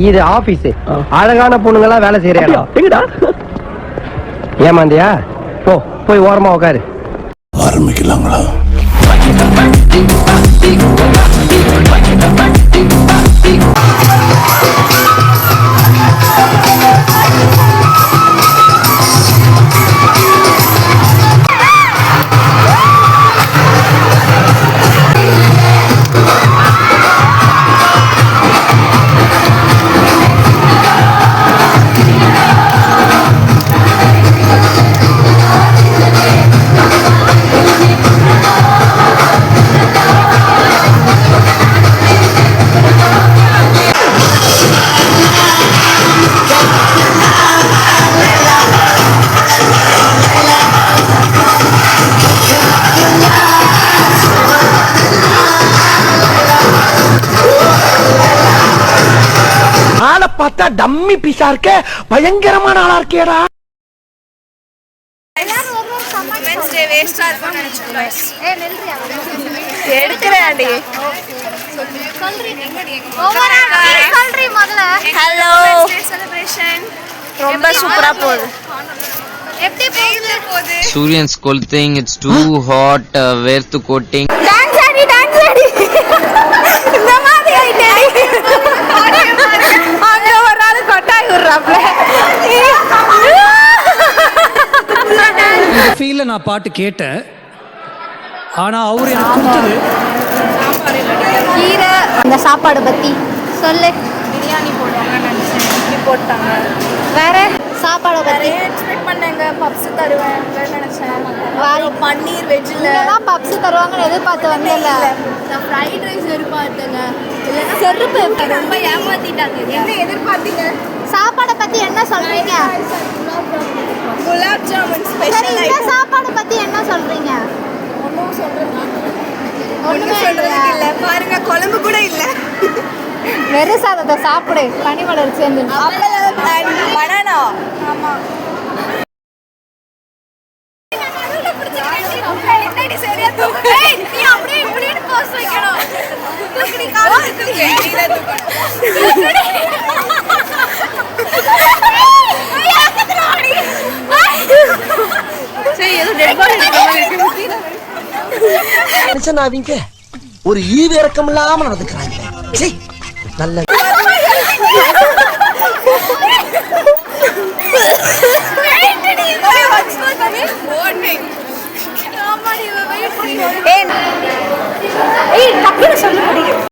இது ஆபீஸ். அழகான பொண்ணுங்களா வேலை செய்யற இடம். எங்கடா? ஏமாந்தியா? போய் ஓரமா உட்காரு. ஆரம்பிக்கலாங்களா? பார்த்தா டம்மி பீஸா இருக்க, பயங்கரமான ஆளா இருக்கேடா. ரொம்ப சூப்பரா போகுது. Suriyan's clothing, it's too hot, வேர்த்து கோட்டிங். நான் பாட்டு கேட்டேன், ஆனா அவரு எனக்கு கொடுத்தது கீரை. அந்த சாப்பாடு பத்தி சொல்லு. பிரியாணி போடுவாங்க நினைச்சேன், இப்படி போட்டாங்க. வேற சாப்பாடை பத்தி எக்ஸ்பெக்ட் பண்ணேங்க. பப்ஸ் தருவாங்க நினைச்சேன். பன்னீர் வெஜ்ஜில் தான் பப்ஸ் தருவாங்கன்னு எதிர்பார்த்து வந்தேன்ல. நான் ஃப்ரைட் ரைஸ் எதிர்பார்த்தேங்க. இல்லைன்னா செருப்பு ரொம்ப ஏமாத்திட்டாங்க. என்ன எதிர்பார்த்தீங்க? சாப்பாடை பத்தி என்ன சொல்றீங்க? குலாப் ஜாமுன் ஸ்பெஷல். இந்த சாப்பாடை பத்தி என்ன சொல்றீங்க? ஒன்றும் சொல்றதுக்கு இல்லை. பாருங்க, குழம்பு கூட இல்லை. வெறும் சாதத்தை சாப்பிடு. பனிமலர் சேர்ந்து பனானா. ஆமா, ஒரு ஈவு இறக்கம் இல்லாம நடந்துக்கிறாங்க. நல்ல சொல்லு.